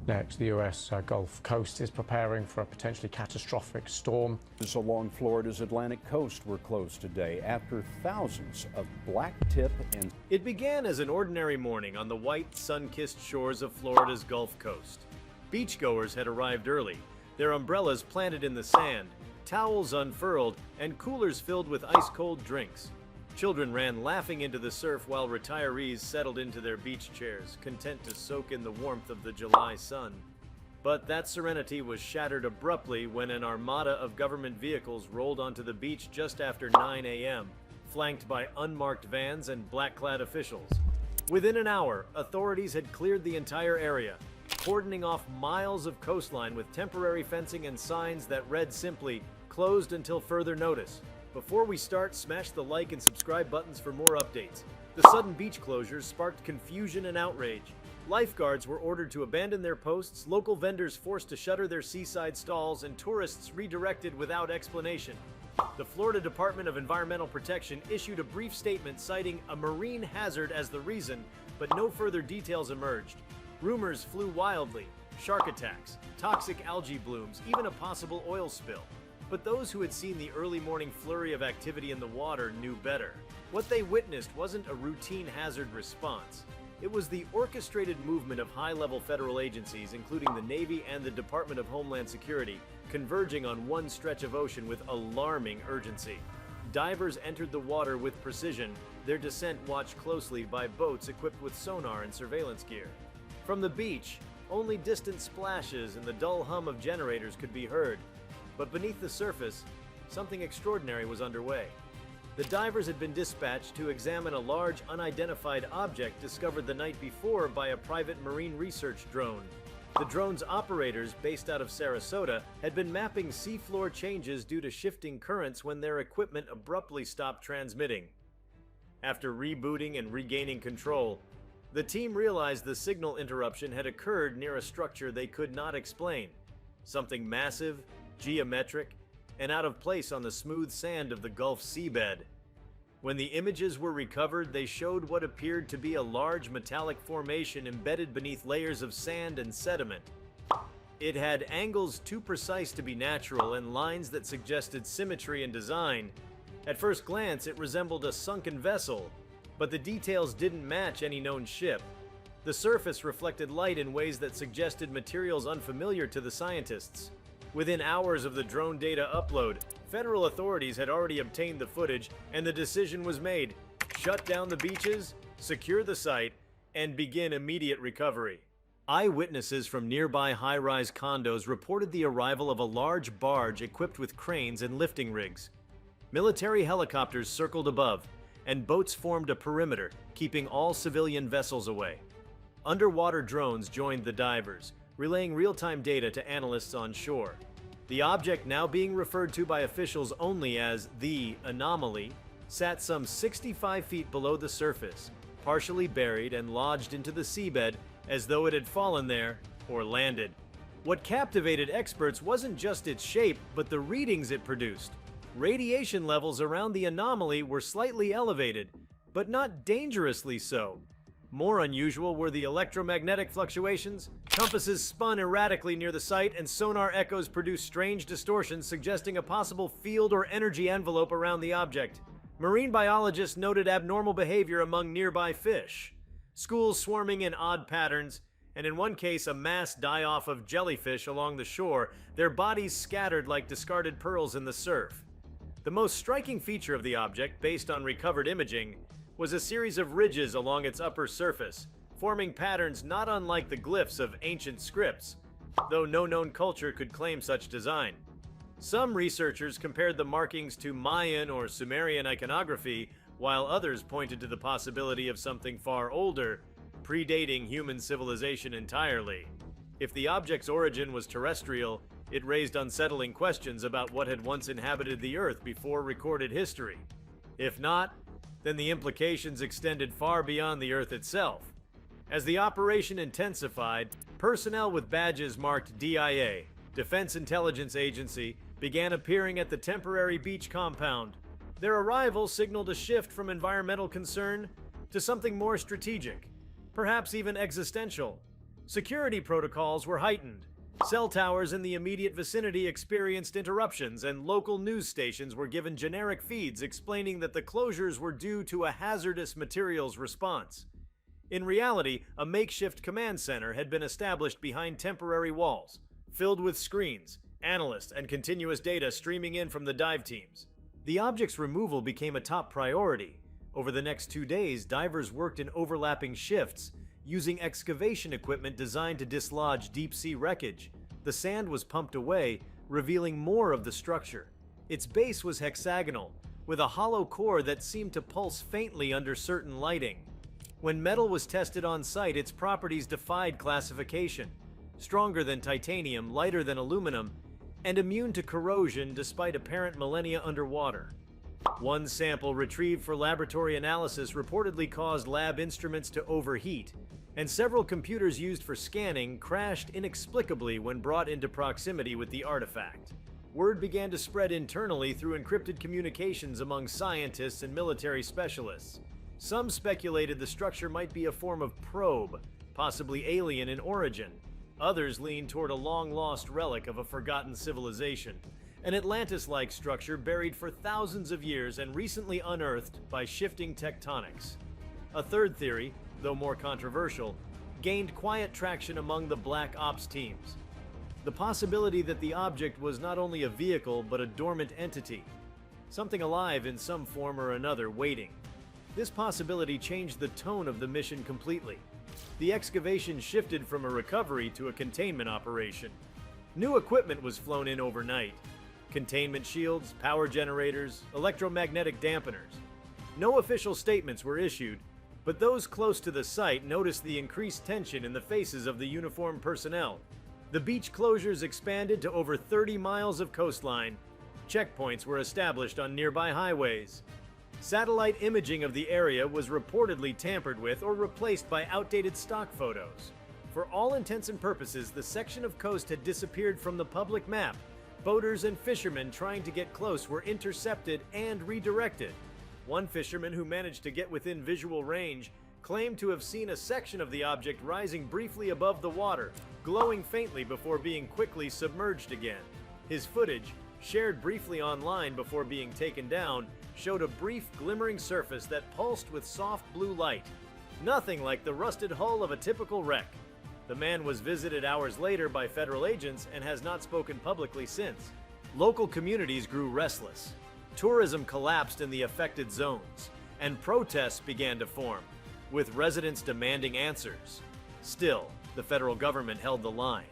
Next, the US Gulf Coast is preparing for a potentially catastrophic storm. Along Florida's Atlantic coast were closed today after thousands of black tip and... It began as an ordinary morning on the white, sun-kissed shores of Florida's Gulf Coast. Beachgoers had arrived early, their umbrellas planted in the sand, towels unfurled, and coolers filled with ice-cold drinks. Children ran laughing into the surf while retirees settled into their beach chairs, content to soak in the warmth of the July sun. But that serenity was shattered abruptly when an armada of government vehicles rolled onto the beach just after 9 a.m., flanked by unmarked vans and black-clad officials. Within an hour, authorities had cleared the entire area, cordoning off miles of coastline with temporary fencing and signs that read simply, "Closed until further notice." Before we start, smash the like and subscribe buttons for more updates. The sudden beach closures sparked confusion and outrage. Lifeguards were ordered to abandon their posts, local vendors forced to shutter their seaside stalls, and tourists redirected without explanation. The Florida Department of Environmental Protection issued a brief statement citing a marine hazard as the reason, but no further details emerged. Rumors flew wildly: shark attacks, toxic algae blooms, even a possible oil spill. But those who had seen the early morning flurry of activity in the water knew better. What they witnessed wasn't a routine hazard response. It was the orchestrated movement of high-level federal agencies, including the Navy and the Department of Homeland Security, converging on one stretch of ocean with alarming urgency. Divers entered the water with precision, their descent watched closely by boats equipped with sonar and surveillance gear. From the beach, only distant splashes and the dull hum of generators could be heard. But beneath the surface, something extraordinary was underway. The divers had been dispatched to examine a large, unidentified object discovered the night before by a private marine research drone. The drone's operators, based out of Sarasota, had been mapping seafloor changes due to shifting currents when their equipment abruptly stopped transmitting. After rebooting and regaining control, the team realized the signal interruption had occurred near a structure they could not explain. Something massive, geometric, and out of place on the smooth sand of the Gulf seabed. When the images were recovered, they showed what appeared to be a large metallic formation embedded beneath layers of sand and sediment. It had angles too precise to be natural and lines that suggested symmetry and design. At first glance, it resembled a sunken vessel, but the details didn't match any known ship. The surface reflected light in ways that suggested materials unfamiliar to the scientists. Within hours of the drone data upload, federal authorities had already obtained the footage, and the decision was made: shut down the beaches, secure the site, and begin immediate recovery. Eyewitnesses from nearby high-rise condos reported the arrival of a large barge equipped with cranes and lifting rigs. Military helicopters circled above, and boats formed a perimeter, keeping all civilian vessels away. Underwater drones joined the divers, relaying real-time data to analysts on shore. The object, now being referred to by officials only as the Anomaly, sat some 65 feet below the surface, partially buried and lodged into the seabed as though it had fallen there or landed. What captivated experts wasn't just its shape, but the readings it produced. Radiation levels around the Anomaly were slightly elevated, but not dangerously so. More unusual were the electromagnetic fluctuations. Compasses spun erratically near the site, and sonar echoes produced strange distortions suggesting a possible field or energy envelope around the object. Marine biologists noted abnormal behavior among nearby fish. Schools swarming in odd patterns, and in one case a mass die-off of jellyfish along the shore, their bodies scattered like discarded pearls in the surf. The most striking feature of the object, based on recovered imaging, was a series of ridges along its upper surface, forming patterns not unlike the glyphs of ancient scripts, though no known culture could claim such design. Some researchers compared the markings to Mayan or Sumerian iconography, while others pointed to the possibility of something far older, predating human civilization entirely. If the object's origin was terrestrial, it raised unsettling questions about what had once inhabited the Earth before recorded history. If not, then the implications extended far beyond the Earth itself. As the operation intensified, personnel with badges marked DIA, Defense Intelligence Agency, began appearing at the temporary beach compound. Their arrival signaled a shift from environmental concern to something more strategic, perhaps even existential. Security protocols were heightened. Cell towers in the immediate vicinity experienced interruptions, and local news stations were given generic feeds explaining that the closures were due to a hazardous materials response. In reality, a makeshift command center had been established behind temporary walls, filled with screens, analysts, and continuous data streaming in from the dive teams. The object's removal became a top priority. Over the next 2 days, divers worked in overlapping shifts, using excavation equipment designed to dislodge deep-sea wreckage. The sand was pumped away, revealing more of the structure. Its base was hexagonal, with a hollow core that seemed to pulse faintly under certain lighting. When metal was tested on site, its properties defied classification. Stronger than titanium, lighter than aluminum, and immune to corrosion despite apparent millennia underwater. One sample retrieved for laboratory analysis reportedly caused lab instruments to overheat, and several computers used for scanning crashed inexplicably when brought into proximity with the artifact. Word began to spread internally through encrypted communications among scientists and military specialists. Some speculated the structure might be a form of probe, possibly alien in origin. Others leaned toward a long-lost relic of a forgotten civilization, an Atlantis-like structure buried for thousands of years and recently unearthed by shifting tectonics. A third theory, though more controversial, gained quiet traction among the Black Ops teams. The possibility that the object was not only a vehicle but a dormant entity, something alive in some form or another waiting. This possibility changed the tone of the mission completely. The excavation shifted from a recovery to a containment operation. New equipment was flown in overnight. Containment shields, power generators, electromagnetic dampeners. No official statements were issued, but those close to the site noticed the increased tension in the faces of the uniformed personnel. The beach closures expanded to over 30 miles of coastline. Checkpoints were established on nearby highways. Satellite imaging of the area was reportedly tampered with or replaced by outdated stock photos. For all intents and purposes, the section of coast had disappeared from the public map. Boaters and fishermen trying to get close were intercepted and redirected. One fisherman who managed to get within visual range claimed to have seen a section of the object rising briefly above the water, glowing faintly before being quickly submerged again. His footage, shared briefly online before being taken down, showed a brief glimmering surface that pulsed with soft blue light. Nothing like the rusted hull of a typical wreck. The man was visited hours later by federal agents and has not spoken publicly since. Local communities grew restless. Tourism collapsed in the affected zones, and protests began to form, with residents demanding answers. Still, the federal government held the line.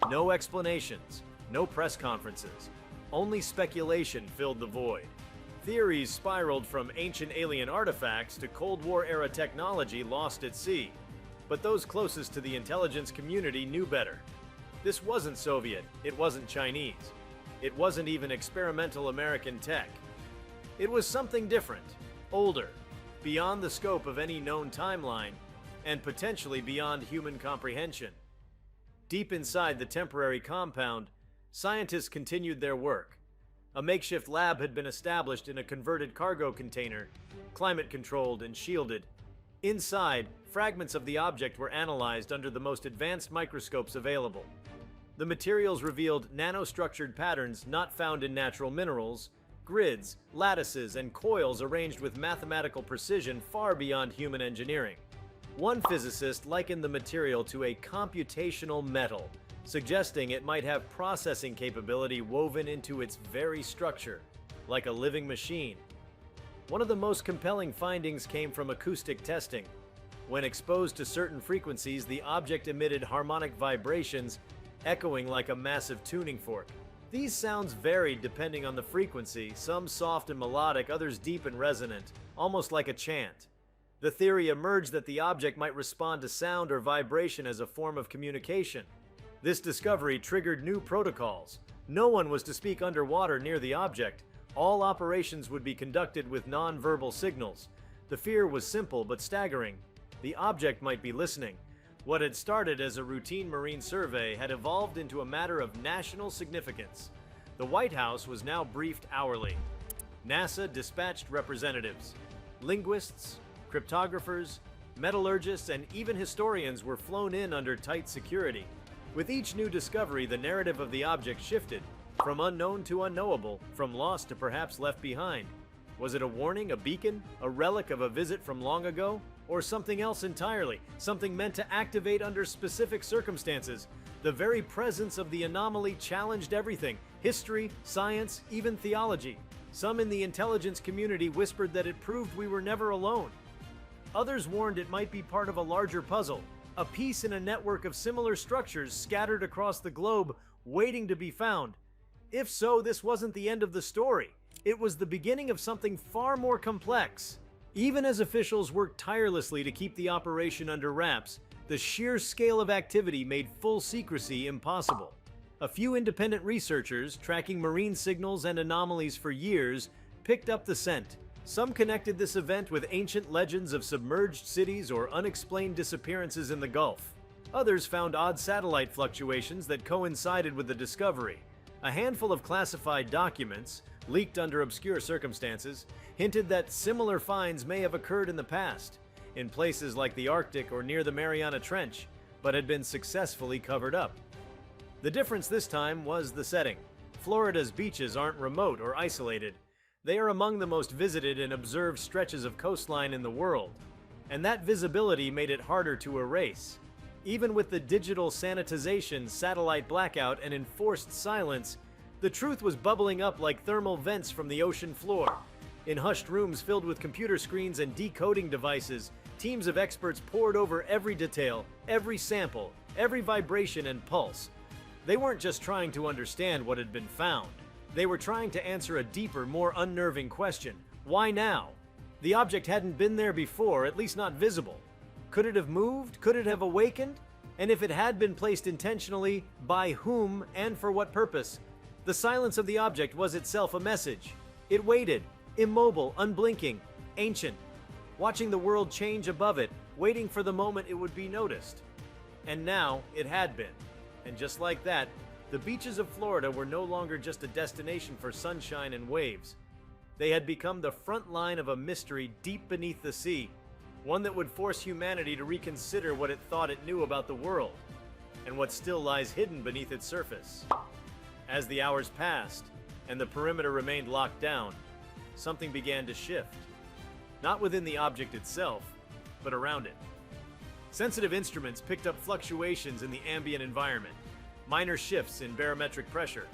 No explanations, no press conferences. Only speculation filled the void. Theories spiraled from ancient alien artifacts to Cold War-era technology lost at sea. But those closest to the intelligence community knew better. This wasn't Soviet, it wasn't Chinese. It wasn't even experimental American tech. It was something different, older, beyond the scope of any known timeline, and potentially beyond human comprehension. Deep inside the temporary compound, scientists continued their work. A makeshift lab had been established in a converted cargo container, climate-controlled and shielded. Inside, fragments of the object were analyzed under the most advanced microscopes available. The materials revealed nanostructured patterns not found in natural minerals, grids, lattices, and coils arranged with mathematical precision far beyond human engineering. One physicist likened the material to a computational metal, suggesting it might have processing capability woven into its very structure, like a living machine. One of the most compelling findings came from acoustic testing. When exposed to certain frequencies, the object emitted harmonic vibrations, echoing like a massive tuning fork. These sounds varied depending on the frequency, some soft and melodic, others deep and resonant, almost like a chant. The theory emerged that the object might respond to sound or vibration as a form of communication. This discovery triggered new protocols. No one was to speak underwater near the object. All operations would be conducted with non-verbal signals. The fear was simple but staggering. The object might be listening. What had started as a routine marine survey had evolved into a matter of national significance. The White House was now briefed hourly. NASA dispatched representatives, linguists, cryptographers, metallurgists, and even historians were flown in under tight security. With each new discovery, the narrative of the object shifted, from unknown to unknowable, from lost to perhaps left behind. Was it a warning, a beacon, a relic of a visit from long ago? Or something else entirely, something meant to activate under specific circumstances? The very presence of the anomaly challenged everything: history, science, even theology. Some in the intelligence community whispered that it proved we were never alone. Others warned it might be part of a larger puzzle, a piece in a network of similar structures scattered across the globe, waiting to be found. If so, this wasn't the end of the story. It was the beginning of something far more complex. Even as officials worked tirelessly to keep the operation under wraps, the sheer scale of activity made full secrecy impossible. A few independent researchers, tracking marine signals and anomalies for years, picked up the scent. Some connected this event with ancient legends of submerged cities or unexplained disappearances in the Gulf. Others found odd satellite fluctuations that coincided with the discovery. A handful of classified documents, leaked under obscure circumstances, hinted that similar finds may have occurred in the past, in places like the Arctic or near the Mariana Trench, but had been successfully covered up. The difference this time was the setting. Florida's beaches aren't remote or isolated. They are among the most visited and observed stretches of coastline in the world, and that visibility made it harder to erase. Even with the digital sanitization, satellite blackout, and enforced silence, the truth was bubbling up like thermal vents from the ocean floor. In hushed rooms filled with computer screens and decoding devices, teams of experts pored over every detail, every sample, every vibration and pulse. They weren't just trying to understand what had been found. They were trying to answer a deeper, more unnerving question. Why now? The object hadn't been there before, at least not visible. Could it have moved? Could it have awakened? And if it had been placed intentionally, by whom and for what purpose? The silence of the object was itself a message. It waited, immobile, unblinking, ancient, watching the world change above it, waiting for the moment it would be noticed. And now it had been. And just like that, the beaches of Florida were no longer just a destination for sunshine and waves. They had become the front line of a mystery deep beneath the sea, one that would force humanity to reconsider what it thought it knew about the world, and what still lies hidden beneath its surface. As the hours passed, and the perimeter remained locked down, something began to shift. Not within the object itself, but around it. Sensitive instruments picked up fluctuations in the ambient environment, minor shifts in barometric pressure,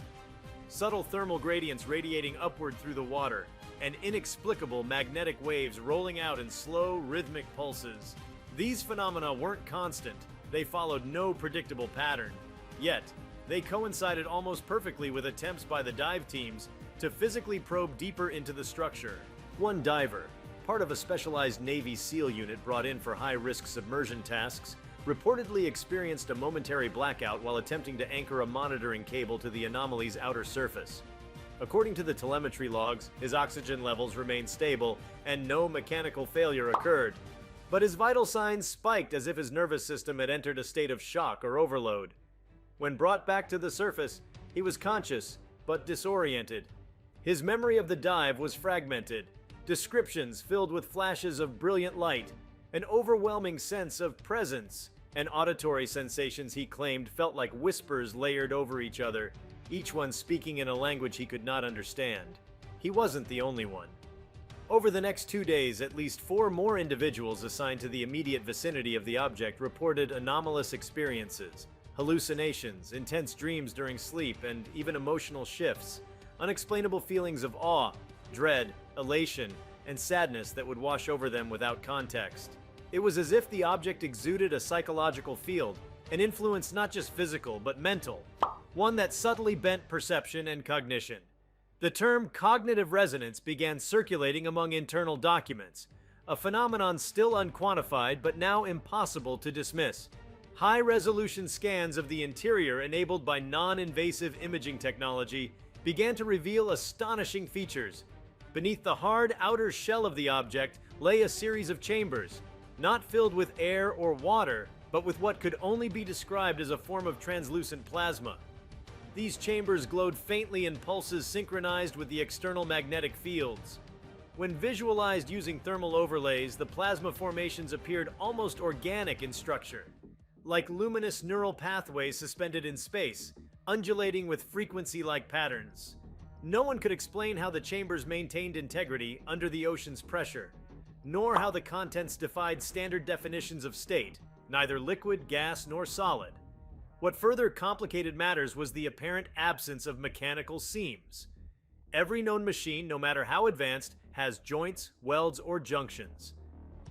subtle thermal gradients radiating upward through the water, and inexplicable magnetic waves rolling out in slow, rhythmic pulses. These phenomena weren't constant. They followed no predictable pattern. Yet, they coincided almost perfectly with attempts by the dive teams to physically probe deeper into the structure. One diver, part of a specialized Navy SEAL unit brought in for high-risk submersion tasks, reportedly experienced a momentary blackout while attempting to anchor a monitoring cable to the anomaly's outer surface. According to the telemetry logs, his oxygen levels remained stable and no mechanical failure occurred, but his vital signs spiked as if his nervous system had entered a state of shock or overload. When brought back to the surface, he was conscious, but disoriented. His memory of the dive was fragmented, descriptions filled with flashes of brilliant light, an overwhelming sense of presence, and auditory sensations he claimed felt like whispers layered over each other, each one speaking in a language he could not understand. He wasn't the only one. Over the next 2 days, at least 4 more individuals assigned to the immediate vicinity of the object reported anomalous experiences, hallucinations, intense dreams during sleep, and even emotional shifts, unexplainable feelings of awe, dread, elation, and sadness that would wash over them without context. It was as if the object exuded a psychological field, an influence not just physical but mental, one that subtly bent perception and cognition. The term cognitive resonance began circulating among internal documents, a phenomenon still unquantified but now impossible to dismiss. High-resolution scans of the interior enabled by non-invasive imaging technology began to reveal astonishing features. Beneath the hard outer shell of the object lay a series of chambers, not filled with air or water, but with what could only be described as a form of translucent plasma. These chambers glowed faintly in pulses synchronized with the external magnetic fields. When visualized using thermal overlays, the plasma formations appeared almost organic in structure, like luminous neural pathways suspended in space, undulating with frequency-like patterns. No one could explain how the chambers maintained integrity under the ocean's pressure, nor how the contents defied standard definitions of state, neither liquid, gas, nor solid. What further complicated matters was the apparent absence of mechanical seams. Every known machine, no matter how advanced, has joints, welds, or junctions.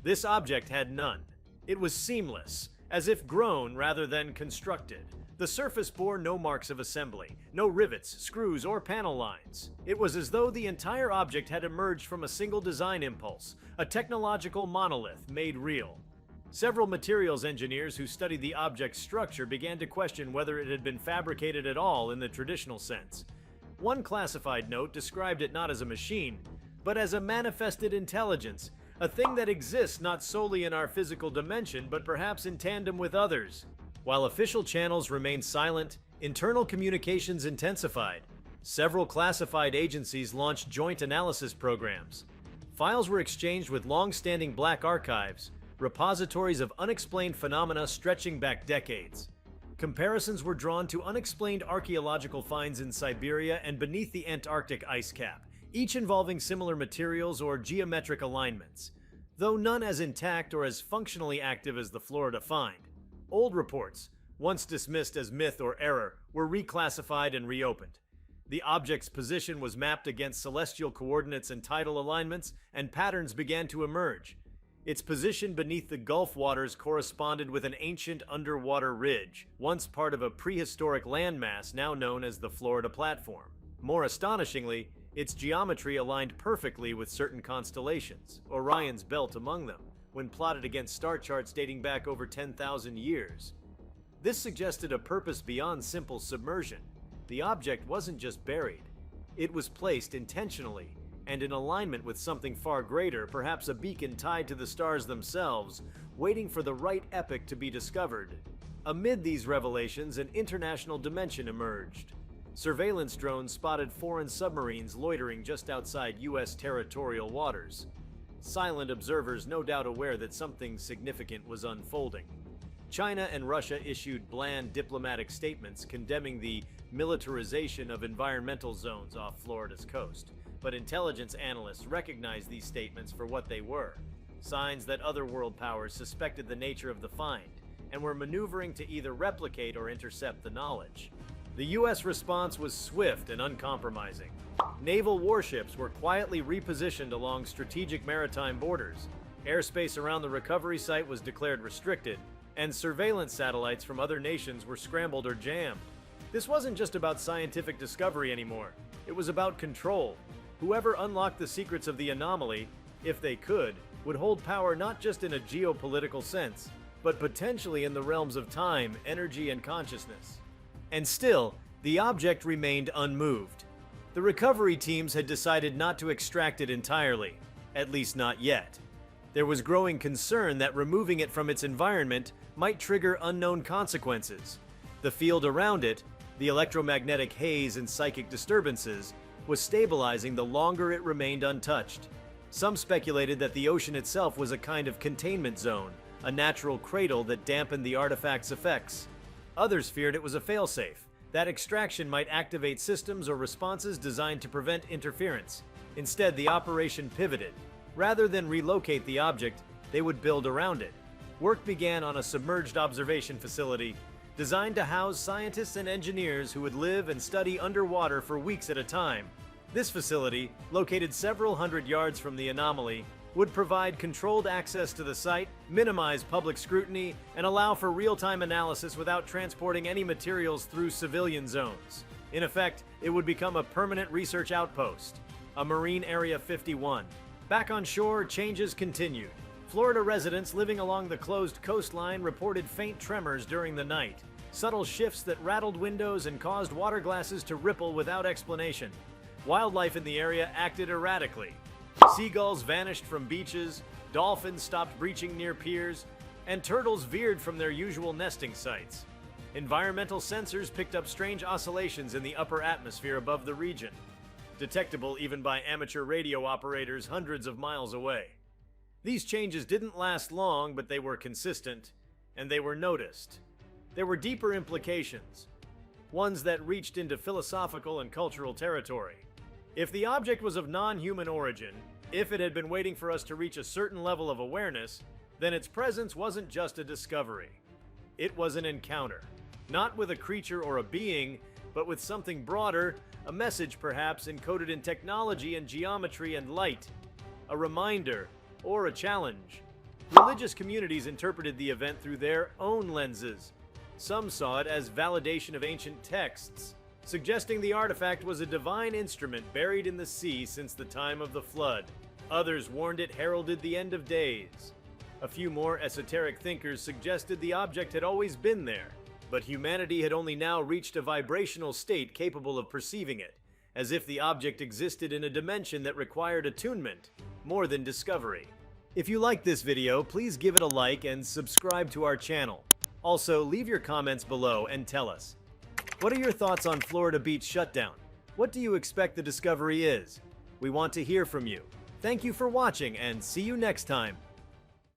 This object had none. It was seamless, as if grown rather than constructed. The surface bore no marks of assembly, no rivets, screws, or panel lines. It was as though the entire object had emerged from a single design impulse, a technological monolith made real. Several materials engineers who studied the object's structure began to question whether it had been fabricated at all in the traditional sense. One classified note described it not as a machine, but as a manifested intelligence, a thing that exists not solely in our physical dimension, but perhaps in tandem with others. While official channels remained silent, internal communications intensified. Several classified agencies launched joint analysis programs. Files were exchanged with long-standing black archives, repositories of unexplained phenomena stretching back decades. Comparisons were drawn to unexplained archaeological finds in Siberia and beneath the Antarctic ice cap, each involving similar materials or geometric alignments, though none as intact or as functionally active as the Florida find. Old reports, once dismissed as myth or error, were reclassified and reopened. The object's position was mapped against celestial coordinates and tidal alignments, and patterns began to emerge. Its position beneath the Gulf waters corresponded with an ancient underwater ridge, once part of a prehistoric landmass now known as the Florida Platform. More astonishingly, its geometry aligned perfectly with certain constellations, Orion's belt among them, when plotted against star charts dating back over 10,000 years. This suggested a purpose beyond simple submersion. The object wasn't just buried. It was placed intentionally, and in alignment with something far greater, perhaps a beacon tied to the stars themselves, waiting for the right epoch to be discovered. Amid these revelations, an international dimension emerged. Surveillance drones spotted foreign submarines loitering just outside U.S. territorial waters. Silent observers no doubt aware that something significant was unfolding. China and Russia issued bland diplomatic statements condemning the militarization of environmental zones off Florida's coast. But intelligence analysts recognized these statements for what they were, signs that other world powers suspected the nature of the find and were maneuvering to either replicate or intercept the knowledge. The U.S. response was swift and uncompromising. Naval warships were quietly repositioned along strategic maritime borders. Airspace around the recovery site was declared restricted, and surveillance satellites from other nations were scrambled or jammed. This wasn't just about scientific discovery anymore. It was about control. Whoever unlocked the secrets of the anomaly, if they could, would hold power not just in a geopolitical sense, but potentially in the realms of time, energy, and consciousness. And still, the object remained unmoved. The recovery teams had decided not to extract it entirely, at least not yet. There was growing concern that removing it from its environment might trigger unknown consequences. The field around it, the electromagnetic haze and psychic disturbances, was stabilizing the longer it remained untouched. Some speculated that the ocean itself was a kind of containment zone, a natural cradle that dampened the artifact's effects. Others feared it was a failsafe, that extraction might activate systems or responses designed to prevent interference. Instead, the operation pivoted. Rather than relocate the object, they would build around it. Work began on a submerged observation facility designed to house scientists and engineers who would live and study underwater for weeks at a time. This facility, located several hundred yards from the anomaly, would provide controlled access to the site, minimize public scrutiny, and allow for real-time analysis without transporting any materials through civilian zones. In effect, it would become a permanent research outpost, a Marine Area 51. Back on shore, changes continued. Florida residents living along the closed coastline reported faint tremors during the night, subtle shifts that rattled windows and caused water glasses to ripple without explanation. Wildlife in the area acted erratically. Seagulls vanished from beaches, dolphins stopped breaching near piers, and turtles veered from their usual nesting sites. Environmental sensors picked up strange oscillations in the upper atmosphere above the region. detectable even by amateur radio operators hundreds of miles away. These changes didn't last long, but they were consistent, and they were noticed. There were deeper implications, ones that reached into philosophical and cultural territory. If the object was of non-human origin, if it had been waiting for us to reach a certain level of awareness, then its presence wasn't just a discovery. It was an encounter, not with a creature or a being, but with something broader, a message perhaps encoded in technology and geometry and light, a reminder or a challenge. Religious communities interpreted the event through their own lenses. Some saw it as validation of ancient texts, suggesting the artifact was a divine instrument buried in the sea since the time of the flood. Others warned it heralded the end of days. A few more esoteric thinkers suggested the object had always been there, but humanity had only now reached a vibrational state capable of perceiving it, as if the object existed in a dimension that required attunement, more than discovery. If you liked this video, please give it a like and subscribe to our channel. Also, leave your comments below and tell us. What are your thoughts on Florida beach shutdown? What do you expect the discovery is? We want to hear from you. Thank you for watching and see you next time.